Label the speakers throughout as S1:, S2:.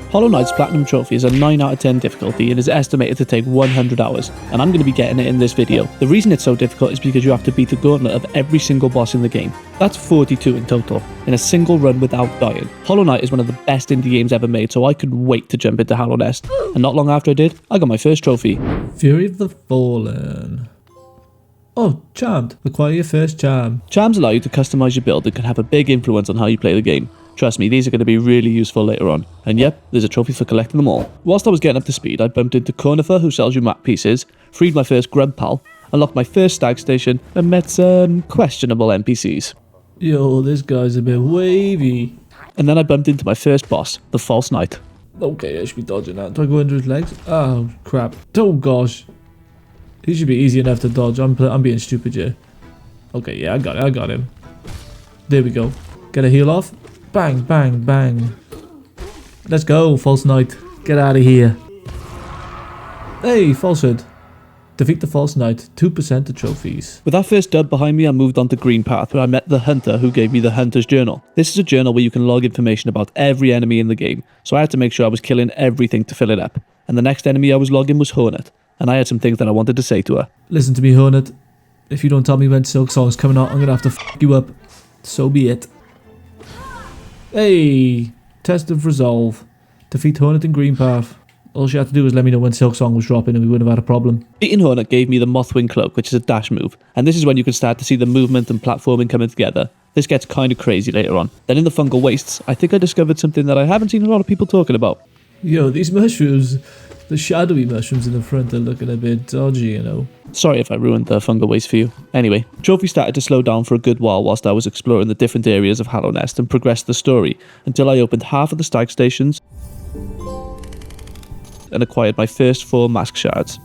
S1: Hollow Knight's Platinum Trophy is a 9 out of 10 difficulty and is estimated to take 100 hours, and I'm going to be getting it in this video. The reason it's so difficult is because you have to beat the gauntlet of every single boss in the game. That's 42 in total, in a single run without dying. Hollow Knight is one of the best indie games ever made, so I couldn't wait to jump into Hollow Nest. And not long after I did, I got my first trophy.
S2: Fury of the Fallen. Oh, Charmed. Acquire your first charm.
S1: Charms allow you to customize your build and can have a big influence on how you play the game. Trust me, these are going to be really useful later on. And yep, there's a trophy for collecting them all. Whilst I was getting up to speed, I bumped into Cornifer, who sells you map pieces, freed my first grub pal, unlocked my first stag station, and met some questionable NPCs.
S2: Yo, this guy's a bit wavy.
S1: And then I bumped into my first boss, the False Knight.
S2: Okay, I should be dodging that. Do I go under his legs? Oh, crap. Oh, gosh. He should be easy enough to dodge. I'm being stupid here. Okay, yeah, I got him. There we go. Get a heal off. Bang, bang, bang. Let's go, False Knight. Get out of here. Hey, falsehood. Defeat the False Knight. 2% of trophies.
S1: With that first dub behind me, I moved on to Green Path, where I met the Hunter who gave me the Hunter's Journal. This is a journal where you can log information about every enemy in the game, so I had to make sure I was killing everything to fill it up. And the next enemy I was logging was Hornet, and I had some things that I wanted to say to her.
S2: Listen to me, Hornet. If you don't tell me when Silk Song's coming out, I'm gonna have to f*** you up. So be it. Hey, test of resolve. Defeat Hornet in Green Path. All she had to do was let me know when Silk Song was dropping and we wouldn't have had a problem.
S1: Beating Hornet gave me the Mothwing Cloak, which is a dash move, and this is when you can start to see the movement and platforming coming together. This gets kind of crazy later on. Then in the Fungal Wastes, I think I discovered something that I haven't seen a lot of people talking about.
S2: Yo, these mushrooms, the shadowy mushrooms in the front are looking a bit dodgy, you know.
S1: Sorry if I ruined the Fungal Waste for you. Anyway, trophy started to slow down for a good while whilst I was exploring the different areas of Hollow Nest and progressed the story, until I opened half of the stag stations and acquired my first 4 mask shards.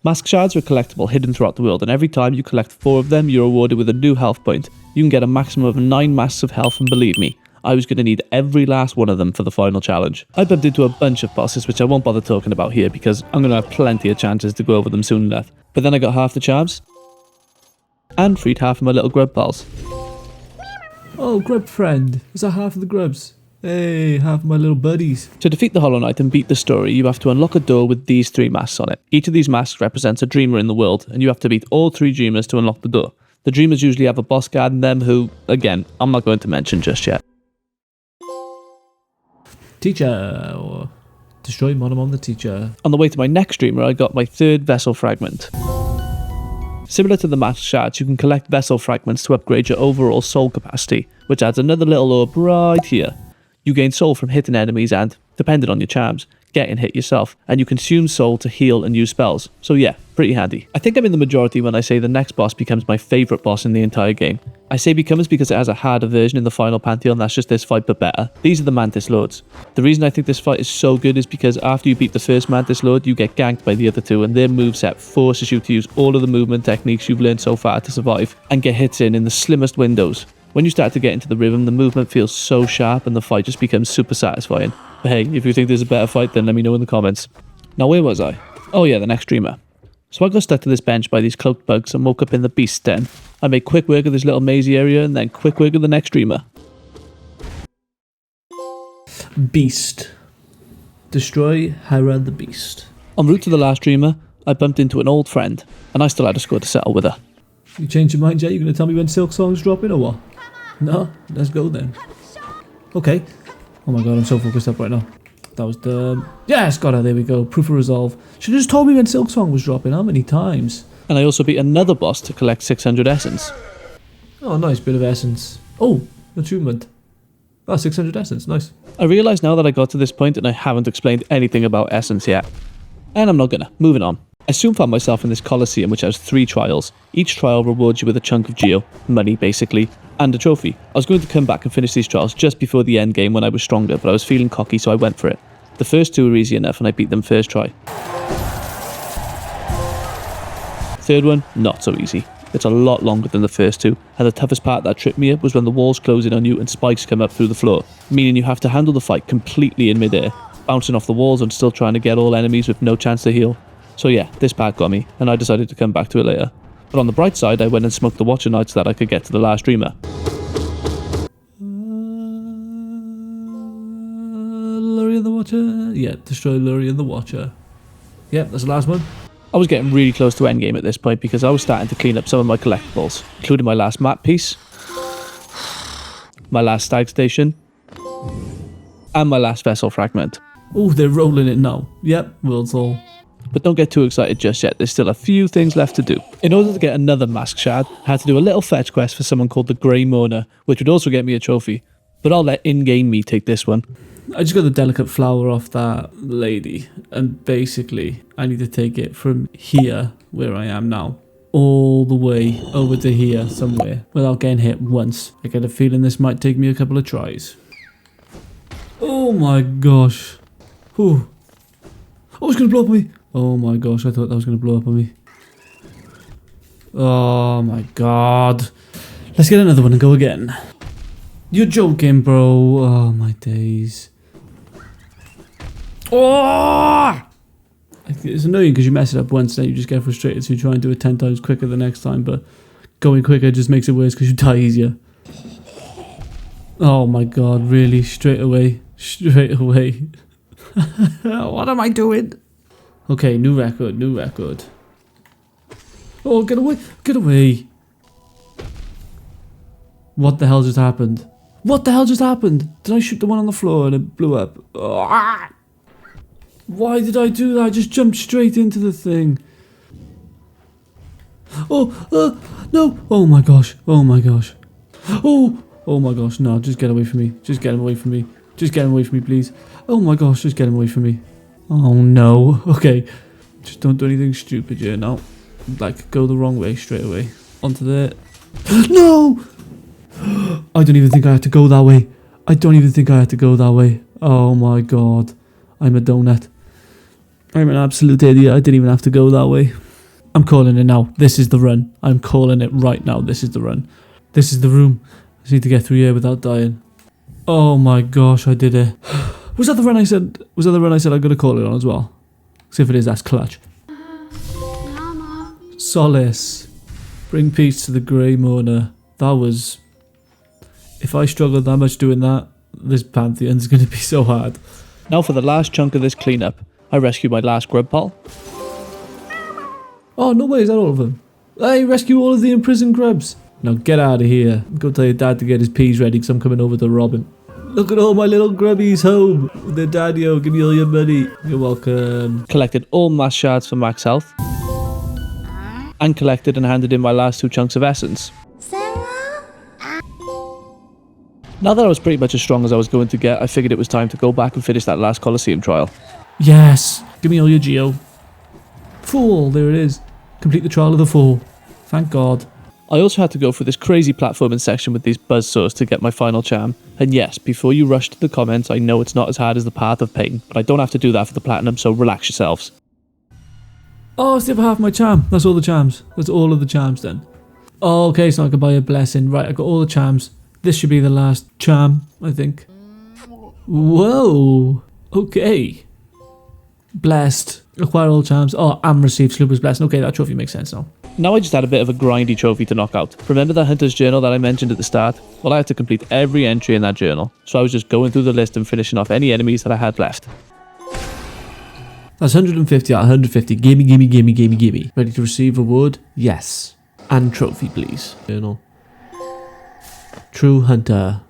S1: Mask shards are collectible hidden throughout the world, and every time you collect 4 of them, you're rewarded with a new health point. You can get a maximum of 9 masks of health, and believe me, I was going to need every last one of them for the final challenge. I bumped into a bunch of bosses, which I won't bother talking about here because I'm going to have plenty of chances to go over them soon enough. But then I got half the charms and freed half of my little grub pals.
S2: Oh, grub friend. Is that half of the grubs? Hey, half of my little buddies.
S1: To defeat the Hollow Knight and beat the story, you have to unlock a door with these 3 masks on it. Each of these masks represents a dreamer in the world, and you have to beat all 3 dreamers to unlock the door. The dreamers usually have a boss guard in them who, again, I'm not going to mention just yet.
S2: Teacher, or destroy Monomon the teacher.
S1: On the way to my next dreamer, I got my 3rd vessel fragment. Similar to the mask shards, you can collect vessel fragments to upgrade your overall soul capacity, which adds another little orb right here. You gain soul from hitting enemies and, depending on your charms, getting hit yourself, and you consume soul to heal and use spells. So yeah, pretty handy. I think I'm in the majority when I say the next boss becomes my favourite boss in the entire game. I say becomes because it has a harder version in the final pantheon that's just this fight but better. These are the Mantis Lords. The reason I think this fight is so good is because after you beat the first Mantis Lord, you get ganked by the other 2, and their moveset forces you to use all of the movement techniques you've learned so far to survive, and get hits in the slimmest windows. When you start to get into the rhythm, the movement feels so sharp and the fight just becomes super satisfying. But hey, if you think there's a better fight, then let me know in the comments. Now where was I? Oh yeah, the next dreamer. So I got stuck to this bench by these cloaked bugs and woke up in the beast den. I made quick work of this little mazy area and then quick work of the next dreamer.
S2: Beast. Destroy Hera the Beast.
S1: En route to the last dreamer, I bumped into an old friend, and I still had a score to settle with her.
S2: You changed your mind yet? You going to tell me when Silk Song's dropping or what? No? Let's go then. Okay. Oh my god, I'm so focused up right now. That was the... Yes, got her, there we go. Proof of resolve. Should have just told me when Silk Song was dropping. How many times?
S1: And I also beat another boss to collect 600 essence.
S2: Oh, nice bit of essence. Oh, achievement. Ah, 600 essence, nice.
S1: I realise now that I got to this point and I haven't explained anything about essence yet. And I'm not gonna. Moving on. I soon found myself in this Colosseum which has 3 trials. Each trial rewards you with a chunk of geo, money basically, and a trophy. I was going to come back and finish these trials just before the end game when I was stronger, but I was feeling cocky so I went for it. The first 2 were easy enough and I beat them first try. Third one, not so easy. It's a lot longer than the first 2, and the toughest part that tripped me up was when the walls close in on you and spikes come up through the floor, meaning you have to handle the fight completely in midair, bouncing off the walls and still trying to get all enemies with no chance to heal. So yeah, this part got me, and I decided to come back to it later. But on the bright side, I went and smoked the Watcher Knight so that I could get to the last dreamer.
S2: Watcher. Yeah, destroy Lurian the Watcher. Yep, that's the last one.
S1: I was getting really close to endgame at this point because I was starting to clean up some of my collectibles, including my last map piece, my last stag station, and my last vessel fragment.
S2: Oh, they're rolling it now. Yep, world's all.
S1: But don't get too excited just yet, there's still a few things left to do. In order to get another mask shard, I had to do a little fetch quest for someone called the Grey Mona, which would also get me a trophy. But I'll let in-game me take this one.
S2: I just got the delicate flower off that lady, and basically I need to take it from here, where I am now, all the way over to here somewhere without getting hit once. I get a feeling this might take me a couple of tries. Oh my gosh. Whew. Oh, it's gonna blow up on me. Oh my gosh, I thought that was gonna blow up on me. Oh my god. Let's get another one and go again. You're joking, bro. Oh my days. Oh! It's annoying because you mess it up once and then you just get frustrated, so you try and do it 10 times quicker the next time, but going quicker just makes it worse because you die easier. Oh my god, really? Straight away. Straight away. What am I doing? Okay, new record, new record. Oh, get away, get away. What the hell just happened? What the hell just happened? Did I shoot the one on the floor and it blew up? Oh, why did I do that? I just jumped straight into the thing. Oh, no. Oh my gosh. Oh my gosh. Oh my gosh. No, just get away from me. Just get him away from me. Just get him away from me, please. Oh my gosh, just get him away from me. Oh no. Okay. Just don't do anything stupid here now. Like, go the wrong way straight away. Onto there. No! I don't even think I had to go that way. I don't even think I had to go that way. Oh my god. I'm a donut. I'm an absolute idiot. I didn't even have to go that way. I'm calling it now. This is the run. I'm calling it right now. This is the run. This is the room. I just need to get through here without dying. Oh my gosh, I did it. Was that the run I said? Was that the run I said I'm going to call it on as well? Because if it is, that's clutch. Solace. Bring peace to the Grey Mona. That was... If I struggled that much doing that, this pantheon's going to be so hard.
S1: Now for the last chunk of this cleanup, I rescued my last grub pal.
S2: Oh, no way, is that all of them? Hey, rescue all of the imprisoned grubs. Now get out of here. Go tell your dad to get his peas ready because I'm coming over to rob him. Look at all my little grubbies home with their daddy-o. Give me all your money. You're welcome.
S1: Collected all mask shards for max health. And collected and handed in my last 2 chunks of essence. Now that I was pretty much as strong as I was going to get, I figured it was time to go back and finish that last Colosseum trial.
S2: Yes! Give me all your geo. Fool, there it is. Complete the trial of the fool. Thank God.
S1: I also had to go through this crazy platforming section with these buzzsaws to get my final charm. And yes, before you rush to the comments, I know it's not as hard as the Path of Pain, but I don't have to do that for the platinum, so relax yourselves.
S2: Oh, it's the other half of my charm. That's all the charms. That's all of the charms then. Oh, okay, so I can buy a blessing. Right, I got all the charms. This should be the last charm, I think. Whoa. Okay. Blessed. Acquire all charms. Oh, and receive Slooper's blessing. Okay, that trophy makes sense now.
S1: Now I just had a bit of a grindy trophy to knock out. Remember that Hunter's Journal that I mentioned at the start? Well, I had to complete every entry in that journal. So I was just going through the list and finishing off any enemies that I had left.
S2: That's 150 out of 150. Gimme, gimme, gimme, gimme, gimme. Ready to receive reward? Yes. And trophy, please. Journal. True Hunter.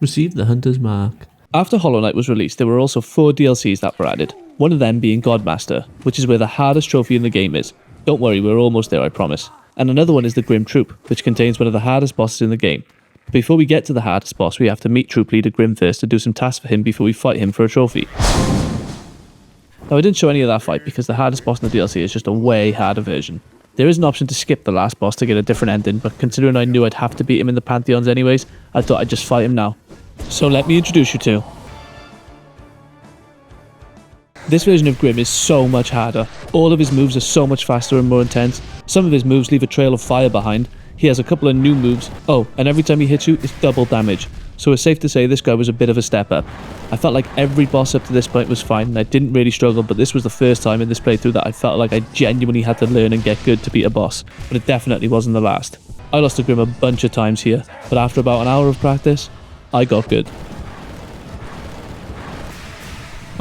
S2: Receive the Hunter's Mark.
S1: After Hollow Knight was released, there were also 4 DLCs that were added. One of them being Godmaster, which is where the hardest trophy in the game is. Don't worry, we're almost there, I promise. And another one is the Grim Troop, which contains one of the hardest bosses in the game. But before we get to the hardest boss, we have to meet Troop Leader Grim first to do some tasks for him before we fight him for a trophy. Now I didn't show any of that fight because the hardest boss in the DLC is just a way harder version. There is an option to skip the last boss to get a different ending, but considering I knew I'd have to beat him in the Pantheons anyways, I thought I'd just fight him now. So let me introduce you to... This version of Grim is so much harder. All of his moves are so much faster and more intense. Some of his moves leave a trail of fire behind. He has a couple of new moves. Oh, and every time he hits you, it's double damage. So it's safe to say this guy was a bit of a step up. I felt like every boss up to this point was fine, and I didn't really struggle, but this was the first time in this playthrough that I felt like I genuinely had to learn and get good to beat a boss. But it definitely wasn't the last. I lost to Grim a bunch of times here, but after about an hour of practice, I got good.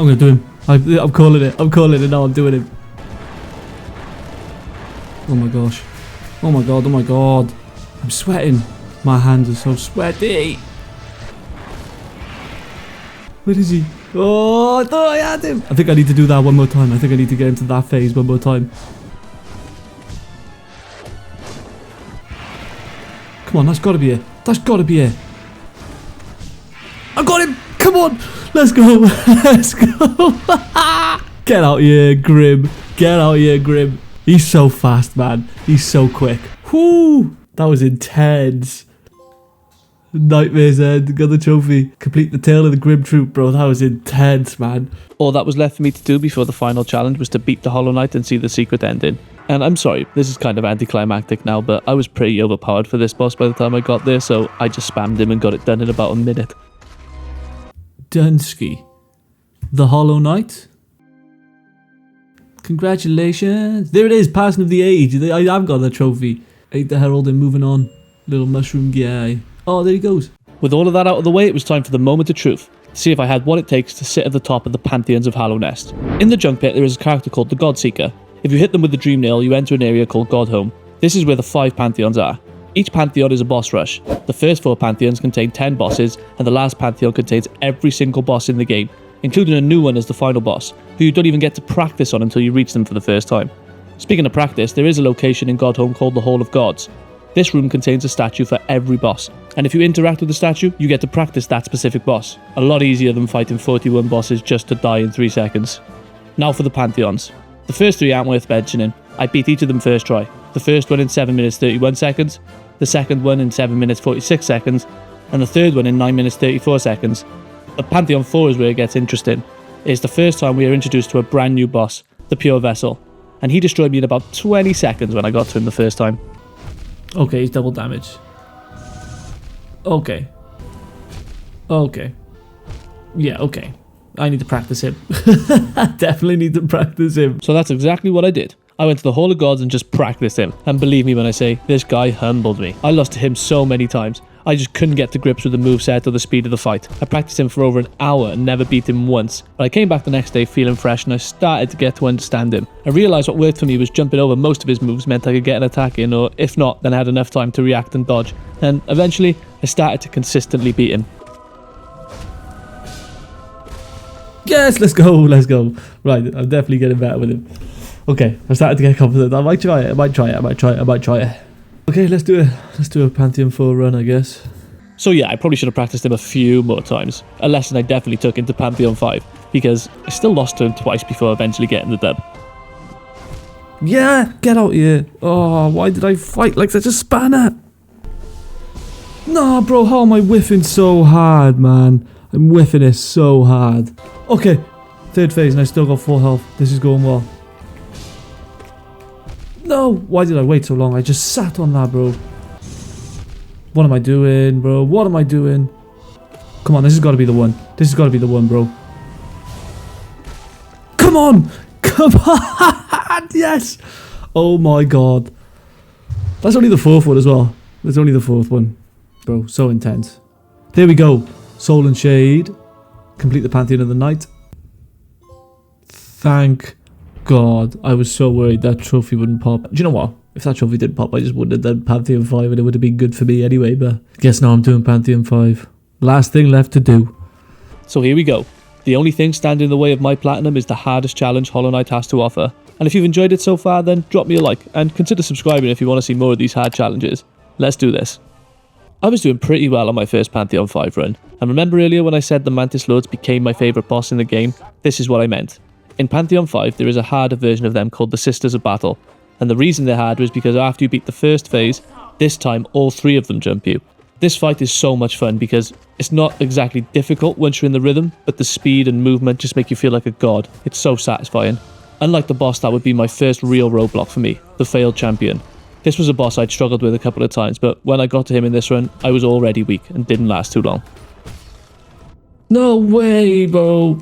S2: I'm gonna do him. I'm calling it. I'm calling it now. I'm doing him. Oh my gosh. Oh my god. Oh my god. I'm sweating. My hands are so sweaty. Where is he? Oh, I thought I had him. I think I need to do that one more time. I think I need to get into that phase one more time. Come on, that's got to be it. That's got to be it. I got him. Come on. Let's go. Let's go. Get out here, Grim. Get out here, Grim. He's so fast, man. He's so quick. Whoo. That was intense. Nightmare's End. Got the trophy. Complete the tale of the Grim Troop, bro. That was intense, man.
S1: All that was left for me to do before the final challenge was to beat the Hollow Knight and see the secret ending. And I'm sorry, this is kind of anticlimactic now, but I was pretty overpowered for this boss by the time I got there, so I just spammed him and got it done in about a minute.
S2: Dunsky. The Hollow Knight. Congratulations. There it is, passing of the age. I have got the trophy. Ate the Herald and moving on. Little mushroom guy. Oh, there he goes.
S1: With all of that out of the way, it was time for the moment of truth. To see if I had what it takes to sit at the top of the pantheons of Hallow Nest. In the junk pit, there is a character called the God Seeker. If you hit them with the Dream Nail, you enter an area called Godhome. This is where the 5 pantheons are. Each pantheon is a boss rush. The first 4 pantheons contain 10 bosses, and the last pantheon contains every single boss in the game, including a new one as the final boss, who you don't even get to practice on until you reach them for the first time. Speaking of practice, there is a location in Godhome called the Hall of Gods. This room contains a statue for every boss, and if you interact with the statue, you get to practice that specific boss. A lot easier than fighting 41 bosses just to die in 3 seconds. Now for the pantheons. The first 3 aren't worth mentioning. I beat each of them first try. The first one in 7 minutes 31 seconds, the second one in 7 minutes 46 seconds, and the third one in 9 minutes 34 seconds. But Pantheon 4 is where it gets interesting. It is the first time we are introduced to a brand new boss, the Pure Vessel, and he destroyed me in about 20 seconds when I got to him the first time.
S2: Okay, he's double damage. Okay. Okay. Yeah, okay. I need to practice him. I definitely need to practice him.
S1: So that's exactly what I did. I went to the Hall of Gods and just practiced him. And believe me when I say, this guy humbled me. I lost to him so many times. I just couldn't get to grips with the moveset or the speed of the fight. I practiced him for over an hour and never beat him once. But I came back the next day feeling fresh and I started to get to understand him. I realised what worked for me was jumping over most of his moves meant I could get an attack in, or if not, then I had enough time to react and dodge. And eventually, I started to consistently beat him.
S2: Yes, let's go, let's go. Right, I'm definitely getting better with him. Okay, I'm starting to get confident. I might try it. Okay, let's do it. Let's do a Pantheon 4 run, I guess.
S1: So yeah, I probably should have practiced him a few more times. A lesson I definitely took into Pantheon 5, because I still lost to him twice before eventually getting the dub.
S2: Yeah, get out here. Oh, why did I fight like such a spanner? Nah, bro, how am I whiffing so hard, man? I'm whiffing it so hard. Okay, 3rd phase and I still got 4 health. This is going well. No, why did I wait so long? I just sat on that, bro. What am I doing, bro? What am I doing? Come on, this has got to be the one. This has got to be the one, bro. Come on! Come on! Yes! Oh my god. That's only the 4th one as well. That's only the 4th one. Bro, so intense. There we go. Soul and Shade. Complete the Pantheon of the Night. Thank God. I was so worried that trophy wouldn't pop. Do you know what? If that trophy did pop, I just wouldn't have done Pantheon 5 and it would have been good for me anyway, but I guess now I'm doing Pantheon 5. Last thing left to do.
S1: So here we go. The only thing standing in the way of my platinum is the hardest challenge Hollow Knight has to offer. And if you've enjoyed it so far, then drop me a like and consider subscribing if you want to see more of these hard challenges. Let's do this. I was doing pretty well on my first Pantheon 5 run, and remember earlier when I said the Mantis Lords became my favourite boss in the game? This is what I meant. In Pantheon 5 there is a harder version of them called the Sisters of Battle, and the reason they're harder is because after you beat the first phase, this time all 3 of them jump you. This fight is so much fun because it's not exactly difficult once you're in the rhythm, but the speed and movement just make you feel like a god. It's so satisfying. Unlike the boss that would be my first real roadblock for me, the Failed Champion. This was a boss I'd struggled with a couple of times, but when I got to him in this run, I was already weak and didn't last too long. No way, bro!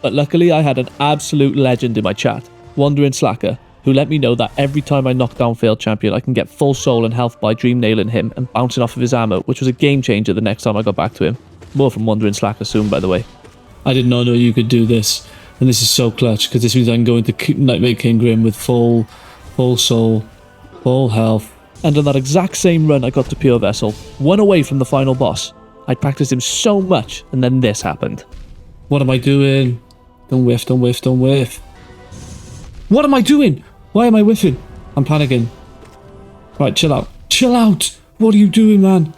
S1: But luckily I had an absolute legend in my chat, Wandering Slacker, who let me know that every time I knock down Failed Champion I can get full soul and health by Dream Nailing him and bouncing off of his ammo, which was a game changer the next time I got back to him. More from Wandering Slacker soon, by the way.
S2: I did not know you could do this. And this is so clutch, because this means I can go into Nightmare King Grim with full soul, full health.
S1: And on that exact same run I got to Pure Vessel, one away from the final boss. I'd practiced him so much, and then this happened.
S2: What am I doing? Don't whiff, don't whiff, don't whiff. What am I doing? Why am I whiffing? I'm panicking. Right, chill out. Chill out! What are you doing, man?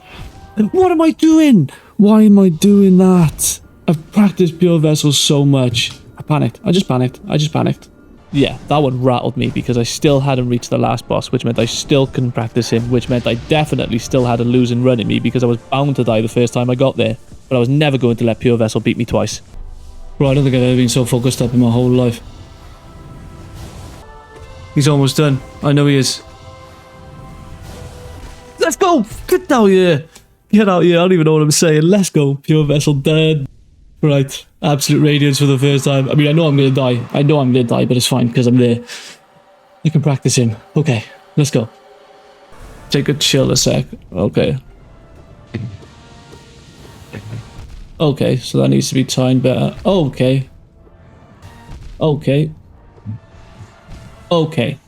S2: What am I doing? Why am I doing that? I've practiced Pure Vessel so much. I panicked. I just panicked.
S1: Yeah, that one rattled me because I still hadn't reached the last boss, which meant I still couldn't practice him, which meant I definitely still had a losing run in me because I was bound to die the first time I got there. But I was never going to let Pure Vessel beat me twice.
S2: Bro, I don't think I've ever been so focused up in my whole life. He's almost done. I know he is. Let's go! Get out here! Get out here, I don't even know what I'm saying. Let's go. Pure Vessel dead. Right. Absolute Radiance for the first time. I mean, I know I'm going to die. I know I'm going to die, but it's fine because I'm there. I can practice him. Okay, let's go. Take a chill a sec. Okay. Okay, so that needs to be timed better. Okay. Okay. Okay.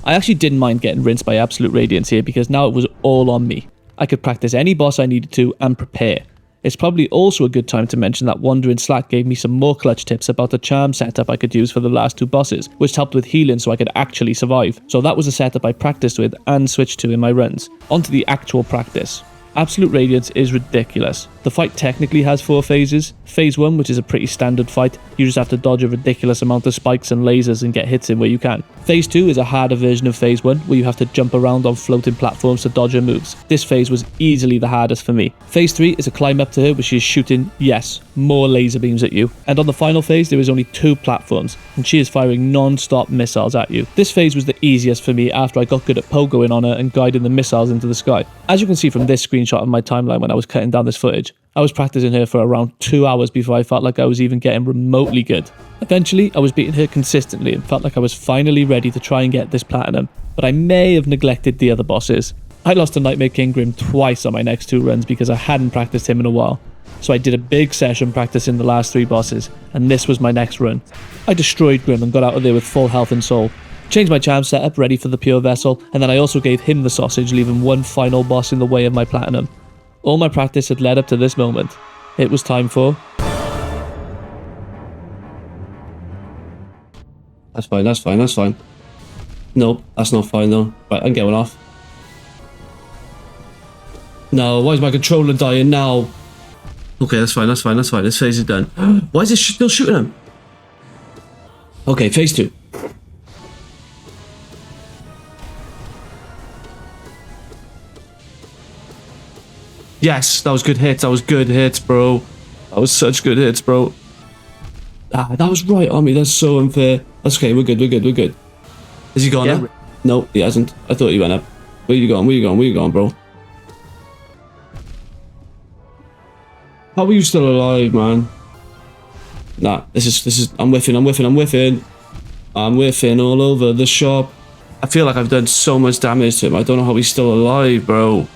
S1: I actually didn't mind getting rinsed by Absolute Radiance here because now it was all on me. I could practice any boss I needed to and prepare. It's probably also a good time to mention that Wandering Slack gave me some more clutch tips about the charm setup I could use for the last two bosses, which helped with healing so I could actually survive. So that was a setup I practiced with and switched to in my runs. On to the actual practice. Absolute Radiance is ridiculous. The fight technically has 4 phases. Phase 1, which is a pretty standard fight, you just have to dodge a ridiculous amount of spikes and lasers and get hits in where you can. Phase 2 is a harder version of Phase 1, where you have to jump around on floating platforms to dodge her moves. This phase was easily the hardest for me. Phase 3 is a climb up to her where she is shooting, yes, more laser beams at you. And on the final phase there is only 2 platforms, and she is firing non-stop missiles at you. This phase was the easiest for me after I got good at pogoing on her and guiding the missiles into the sky. As you can see from this screenshot of my timeline when I was cutting down this footage, I was practicing her for around 2 hours before I felt like I was even getting remotely good. Eventually, I was beating her consistently and felt like I was finally ready to try and get this platinum, but I may have neglected the other bosses. I lost to Nightmare King Grim twice on my next 2 runs because I hadn't practiced him in a while. So I did a big session practicing the last 3 bosses, and this was my next run. I destroyed Grim and got out of there with full health and soul. Changed my charm setup ready for the Pure Vessel, and then I also gave him the sausage, leaving one final boss in the way of my platinum. All my practice had led up to this moment. It was time for...
S2: That's fine, that's fine, that's fine. Nope, that's not fine though. Right, I'm getting off. No, why is my controller dying now? Okay, that's fine, that's fine, that's fine. This phase is done. Why is it still shooting him? Okay, phase 2. Yes, that was good hits. That was good hits, bro. That was such good hits, bro. Ah, that was right on me. That's so unfair. That's okay. We're good. We're good. We're good. Has he gone up? No, he hasn't. I thought he went up. Where you going? Where you going? Where you going, bro? How are you still alive, man? Nah, this is. I'm whiffing. I'm whiffing. I'm whiffing. I'm whiffing all over the shop. I feel like I've done so much damage to him. I don't know how he's still alive, bro.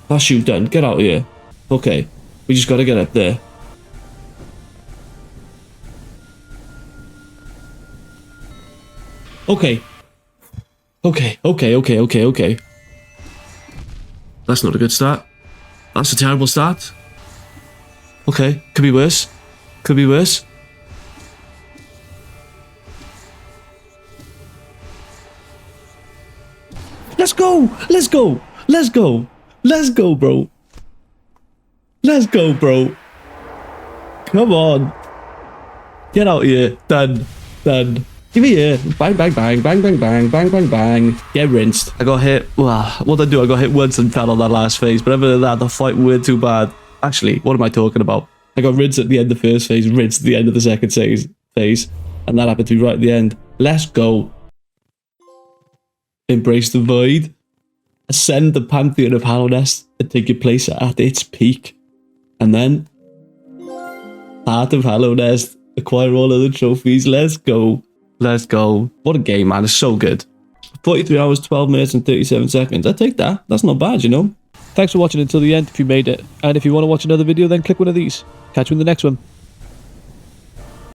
S2: That's you done. Get out of here. Okay. We just gotta get up there. Okay. Okay. Okay. Okay. Okay. Okay. That's not a good start. That's a terrible start. Okay. Could be worse. Could be worse. Let's go. Let's go. Let's go. Let's go, bro. Let's go, bro. Come on. Get out here. Done. Done. Give me here. Bang, bang, bang, bang, bang, bang, bang, bang, bang. Get rinsed. I got hit. Well, what did I do? I got hit once and fell on that last phase. But other than that, the fight weren't too bad. Actually, what am I talking about? I got rinsed at the end of the first phase, rinsed at the end of the second phase. And that happened to be right at the end. Let's go. Embrace the void. Ascend the pantheon of Hallownest and take your place at its peak. And then, Heart of Hallownest, acquire all of the trophies. Let's go. Let's go. What a game, man. It's so good. 43 hours, 12 minutes and 37 seconds. I take that. That's not bad, you know.
S1: Thanks for watching until the end if you made it, and if you want to watch another video then click one of these. Catch you in the next one.